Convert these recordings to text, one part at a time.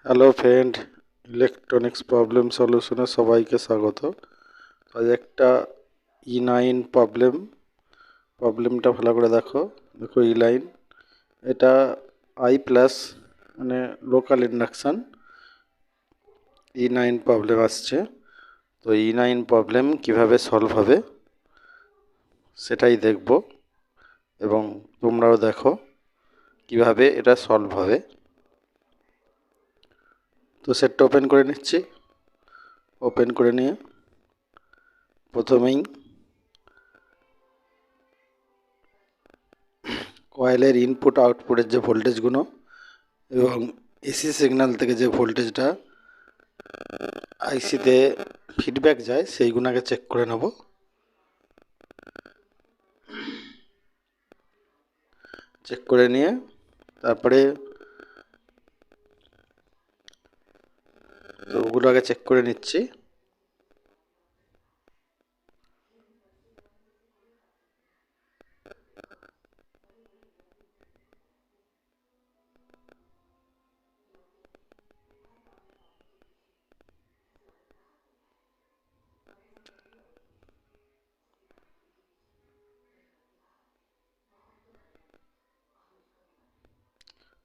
Hello friend, electronics problem সলিউশনে সবাইকে স্বাগত। আজ একটা ই9 প্রবলেমটা ভালো করে দেখো। ই9 এটা আই প্লাস মানে লোকাল ইন্ডাকশান ই9 প্রবলেম আসছে। তো ই9 প্রবলেম কিভাবে সলভ হবে সেটাই দেখব, এবং তোমরাও দেখো কিভাবে এটা সলভ হবে। তো সেটটা ওপেন করে নিচ্ছি। ওপেন করে নিয়ে প্রথমেই কয়েলের ইনপুট আউটপুটের যে ভোল্টেজগুলো এবং এসি সিগন্যাল থেকে যে ভোল্টেজটা আইসিতে ফিডব্যাক যায় সেইগুলোকে চেক করে নেব। চেক করে নিয়ে তারপরে ওগুলো আগে চেক করে নিচ্ছি।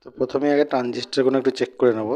তো প্রথমে আগে ট্রানজিস্টারগুলো একটু চেক করে নেব।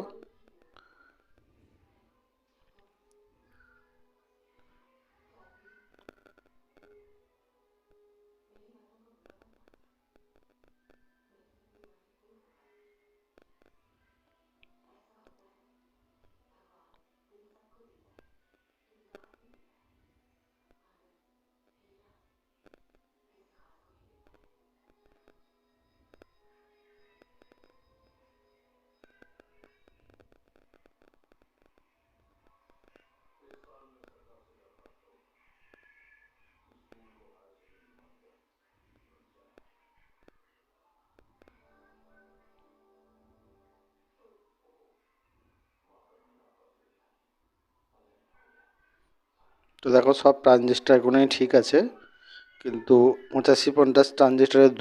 তো দেখো সব ট্রানজিস্টারগুলোই ঠিক আছে, কিন্তু 85-50 ট্রানজিস্টারের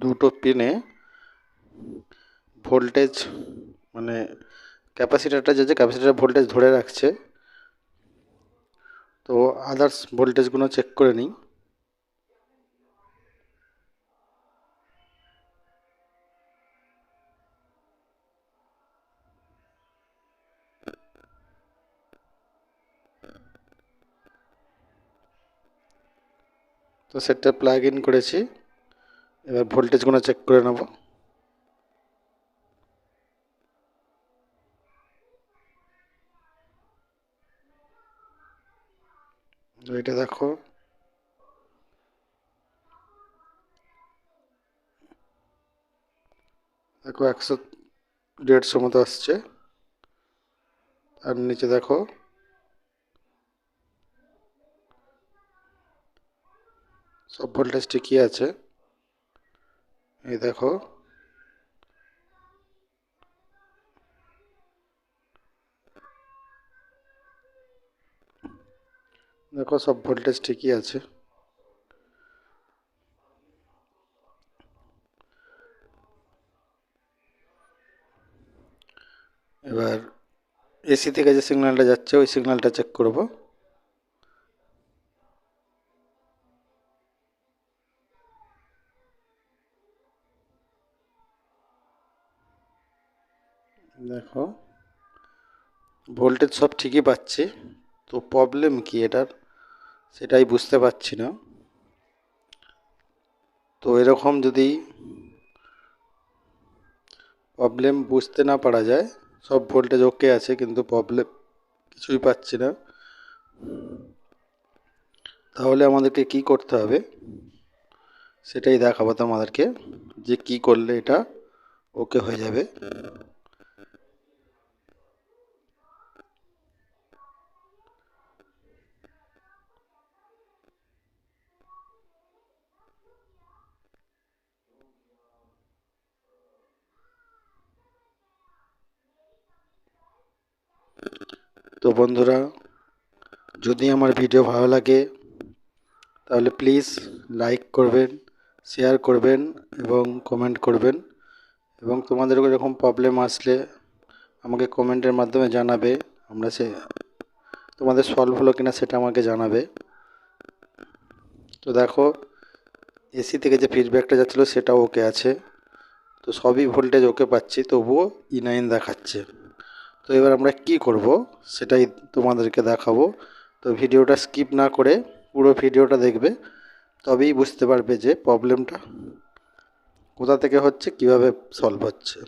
দুটো পিনে ভোল্টেজ মানে ক্যাপাসিটারটা যে ক্যাপাসিটার ভোল্টেজ ধরে রাখছে। তো আদার্স ভোল্টেজগুলো চেক করে নিই। তো সেটটা প্লাগ ইন করেছি, এবার ভোল্টেজগুলো চেক করে নেব। এটা দেখো দেখো 100-150 মতো আসছে। আর নিচে দেখো সব ভোল্টেজ ঠিকই আছে। এই দেখো দেখো সব ভোল্টেজ ঠিকই আছে। এবার এসি থেকে যে সিগন্যালটা যাচ্ছে ওই সিগন্যালটা চেক করব। দেখো ভোল্টেজ সব ঠিকই পাচ্ছি, তো প্রবলেম কি এটার সেটাই বুঝতে পারছি না। তো এরকম যদি প্রবলেম বুঝতে না পারা যায়, সব ভোল্টেজ ওকে আছে কিন্তু প্রবলেম কিছুই পাচ্ছি না, তাহলে আমাদেরকে কি করতে হবে সেটাই দেখাবো তোমাদেরকে, যে কি করলে এটা ওকে হয়ে যাবে। তো বন্ধুরা, যদি আমার ভিডিও ভালো লাগে তাহলে প্লিজ লাইক করবেন, শেয়ার করবেন এবং কমেন্ট করবেন। এবং তোমাদের এরকম প্রবলেম আসলে আমাকে কমেন্টের মাধ্যমে জানাবে, আমরা তোমাদের সলভ হলো কিনা সেটা আমাকে জানাবে। তো দেখো এসি থেকে যে ফিডব্যাকটা যাচ্ছিলো সেটাও ওকে আছে, তো সবই ভোল্টেজ ওকে পাচ্ছি, তবুও E9 দেখাচ্ছে। তো এবার আমরা কি করব সেটাই তোমাদেরকে দেখাবো। তো ভিডিওটা স্কিপ না করে পুরো ভিডিওটা দেখবে, তবেই বুঝতে পারবে যে প্রবলেমটা কোথা থেকে হচ্ছে, কিভাবে সলভ হচ্ছে।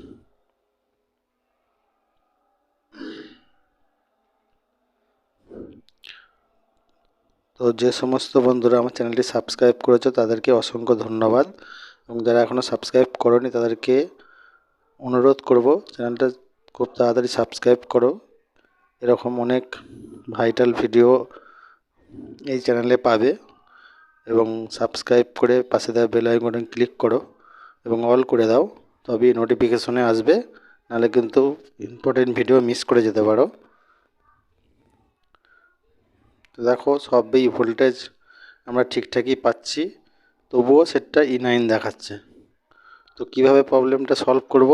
তো যে সমস্ত বন্ধুরা আমার চ্যানেলটি সাবস্ক্রাইব করেছো তাদেরকে অসংখ্য ধন্যবাদ, এবং যারা এখনও সাবস্ক্রাইব করোনি তাদেরকে অনুরোধ করব চ্যানেলটা খুব তাড়াতাড়ি সাবস্ক্রাইব করো। এরকম অনেক ভাইটাল ভিডিও এই চ্যানেলে পাবে, এবং সাবস্ক্রাইব করে পাশে দেওয়া বেল আইকনে ক্লিক করো এবং অল করে দাও, তবেই নোটিফিকেশনে আসবে, নাহলে কিন্তু ইম্পর্টেন্ট ভিডিও মিস করে যেতে পারো। তো দেখো সবই ভোল্টেজ আমরা ঠিকঠাকই পাচ্ছি, তবুও সেটটা E9 দেখাচ্ছে। তো কিভাবে প্রবলেমটা সলভ করব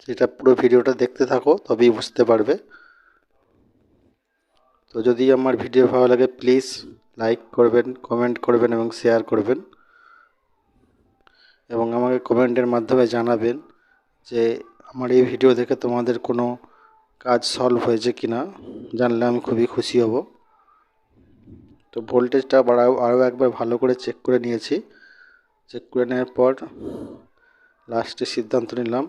সেটা পুরো ভিডিওটা দেখতে থাকো, তবেই বুঝতে পারবে। তো যদি আমার ভিডিও ভালো লাগে প্লিজ লাইক করবেন, কমেন্ট করবেন এবং শেয়ার করবেন, এবং আমাকে কমেন্টের মাধ্যমে জানাবেন যে আমার এই ভিডিও দেখে তোমাদের কোনো কাজ সলভ হয়েছে কি না, জানলে আমি খুবই খুশি হব। তো ভোল্টেজটা আরও একবার ভালো করে চেক করে নিয়েছি, চেক করে নেওয়ার পর লাস্টে সিদ্ধান্ত নিলাম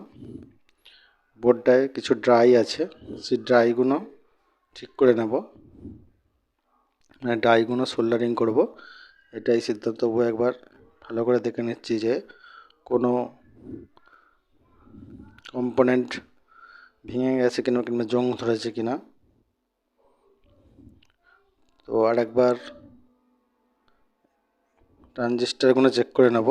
বোর্ডটায় কিছু ড্রাই আছে, সেই ড্রাইগুলো ঠিক করে নেব, মানে ড্রাইগুলো সোল্ডারিং করব। এটাই সিদ্ধান্ত একবার ভালো করে দেখে নিচ্ছি যে কোনো কম্পোনেন্ট ভেঙে গেছে কিনা, কিংবা জং ধরেছে কিনা। তো আর একবার ট্রানজিস্টারগুলো চেক করে নেব।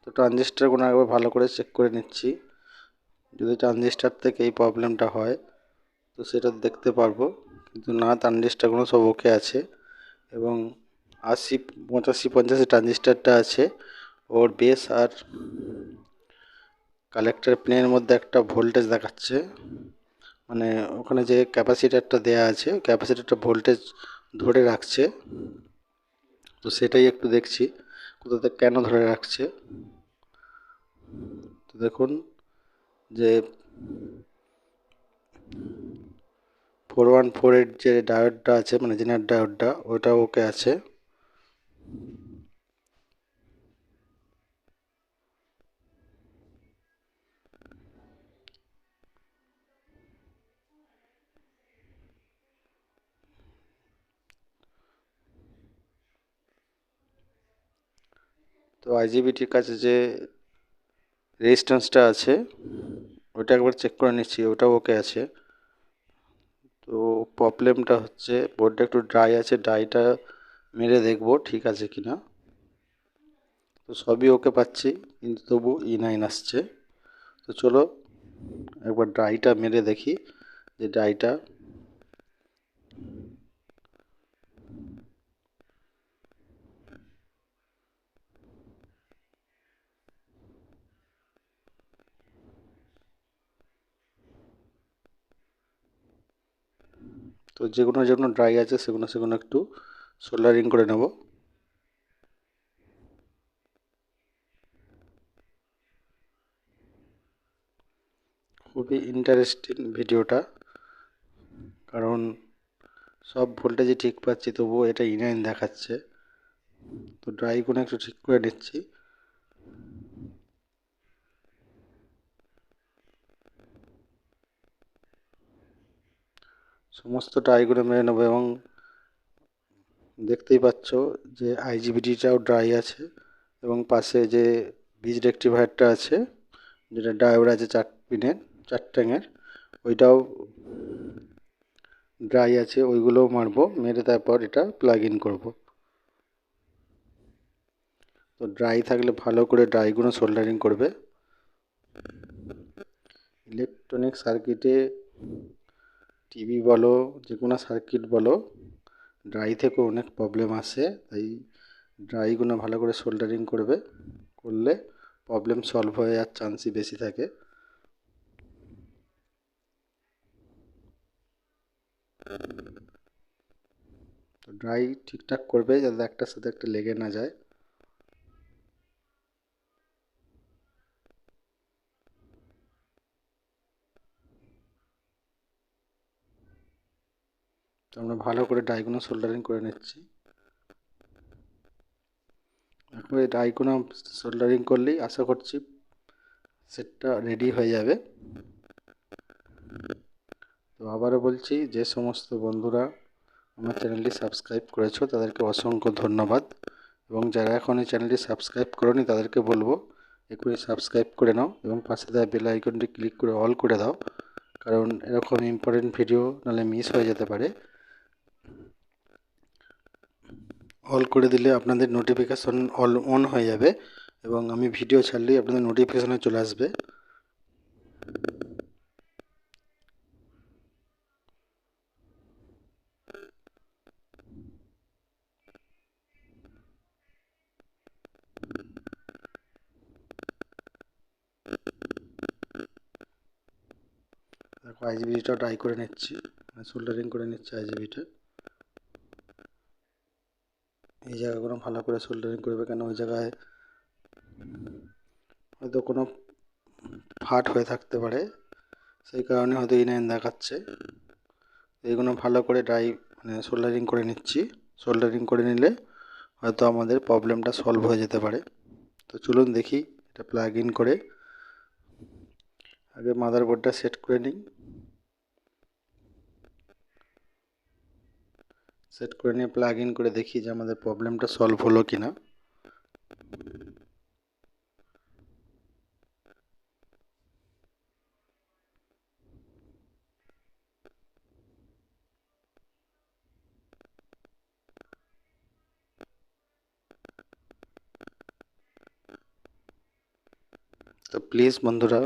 তো ট্রানজিস্টারগুলো একবার ভালো করে চেক করে নিচ্ছি, যদি ট্রানজিস্টার থেকে এই প্রবলেমটা হয় তো সেটা দেখতে পারবো, কিন্তু না, ট্রানজিস্টারগুলো সব ওকে আছে, এবং 80, 85, 50 ট্রানজিস্টারটা আছে, ওর বেস আর কালেক্টর প্লেনের মধ্যে একটা ভোল্টেজ দেখাচ্ছে, মানে ওখানে যে ক্যাপাসিটারটা দেয়া আছে ক্যাপাসিটারটা ভোল্টেজ ধরে রাখছে। তো সেটাই একটু দেখছি কোথাতে কেন ধরে রাখছে। তো দেখুন যে 414 এর যে ডায়োডটা আছে, মানে জেনার ডায়োডটা, ওটা ওকে আছে। তো আইজিবিটির কাছে যে রেজিস্ট্যান্সটা আছে ওটা একবার চেক করে নিচ্ছি, ওটাও ওকে আছে। তো প্রবলেমটা হচ্ছে বোর্ডটা একটু ড্রাই আছে, ড্রাইটা মেরে দেখবো ঠিক আছে কিনা। তো সবই ওকে পাচ্ছি, কিন্তু তবু E9 আসছে। তো চলো একবার ড্রাইটা মেরে দেখি যে ড্রাইটা তো যেগুলো যেগুলো ড্রাই আছে সেগুলো সেগুলো একটু সোল্ডারিং করে নেব। খুবই ইন্টারেস্টিং ভিডিওটা, কারণ সব ভোল্টেজই ঠিক পাচ্ছি, তবুও এটা E9 দেখাচ্ছে। তো ড্রাইগুলো একটু ঠিক করে নিচ্ছি। সমস্ত ড্রাইগুলো মেরে নেবো, এবং দেখতেই পাচ্ছ যে আইজিবিটিটাও ড্রাই আছে, এবং পাশে যে বীজ রেক্টিফায়ারটা আছে, যেটা ডায়োড আছে 4 পিনের, 4 ট্যাঙের, ওইটাও ড্রাই আছে, ওইগুলোও মারবো, মেরে তারপর এটা প্লাগ ইন করবো। তো ড্রাই থাকলে ভালো করে ড্রাইগুলো সোল্ডারিং করবে। ইলেকট্রনিক সার্কিটে টিভি বলো, যে কোনো সার্কিট বলো, ড্রাই থেকেও অনেক প্রবলেম আসে। তাই ড্রাইগুলো ভালো করে সোল্ডারিং করলে প্রবলেম সলভ হয়ে যাওয়ার চান্সই বেশি থাকে। তো ড্রাই ঠিকঠাক করবে যাতে একটার সাথে একটা লেগে না যায়। তো আমরা ভালো করে ড্রাইগুলো সোল্ডারিং করে নিচ্ছি। এখন এই ড্রাইগুলো সোল্ডারিং করলেই আশা করছি সেটটা রেডি হয়ে যাবে। তো আবারও বলছি, যে সমস্ত বন্ধুরা আমার চ্যানেলটি সাবস্ক্রাইব করেছো তাদেরকে অসংখ্য ধন্যবাদ, এবং যারা এখন এই চ্যানেলটি সাবস্ক্রাইব করোনি তাদেরকে বলবো এখনই সাবস্ক্রাইব করে নাও এবং পাশে দেওয়া বেল আইকনটি ক্লিক করে অল করে দাও, কারণ এরকম ইম্পর্টেন্ট ভিডিও নাহলে মিস হয়ে যেতে পারে। অল করে দিলে আপনাদের নোটিফিকেশন অন হয়ে যাবে এবং আমি ভিডিও ছাড়লেই আপনাদের নোটিফিকেশনে চলে আসবে। দেখো আইজিবিটা ট্রাই করে নিচ্ছি, সোল্ডারিং করে নিচ্ছি আইজিবিটা। এই জায়গাগুলো ভালো করে সোল্ডারিং করবে, কেন ওই জায়গায় হয়তো কোনো ফাট হয়ে থাকতে পারে, সেই কারণে হয়তো ইনাইন দেখাচ্ছে। এইগুলো ভালো করে সোল্ডারিং করে নিচ্ছি। সোল্ডারিং করে নিলে হয়তো আমাদের প্রবলেমটা সলভ হয়ে যেতে পারে। তো চলুন দেখি এটা প্লাগ ইন করে। আগে মাদারবোর্ডটা সেট করে নিই। সেট করে নিয়ে প্লাগ ইন করে দেখি যে আমাদের প্রবলেমটা সলভ হলো কি না। তো প্লিজ বন্ধুরা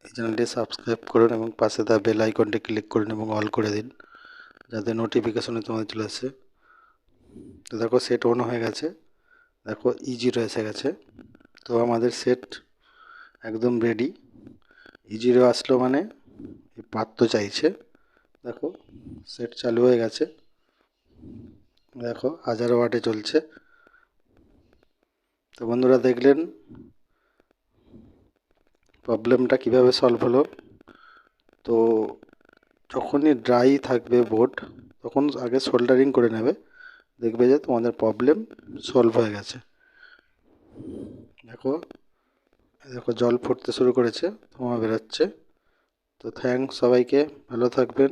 এই চ্যানেলটি সাবস্ক্রাইব করুন এবং পাশে থাকা বেল আইকনটি ক্লিক করুন এবং অল করে দিন, যাতে নোটিফিকেশনে তোমাদের চলে আসে। তো দেখো সেট অন হয়ে গেছে, দেখো E0 এসে গেছে। তো আমাদের সেট একদম রেডি। E0 আসলো মানে পাত তো চাইছে। দেখো সেট চালু হয়ে গেছে, দেখো 1000 ওয়াটে চলছে। তো বন্ধুরা দেখলেন প্রবলেমটা কিভাবে সলভ হলো। তো যখনই ড্রাই থাকবে বোর্ড তখন আগে সোল্ডারিং করে নেবে, দেখবে যে তোমাদের প্রবলেম সলভ হয়ে গেছে। দেখো দেখো জল ফুটতে শুরু করেছে, ধোঁয়া বেরোচ্ছে। তো থ্যাঙ্কস সবাইকে, ভালো থাকবেন।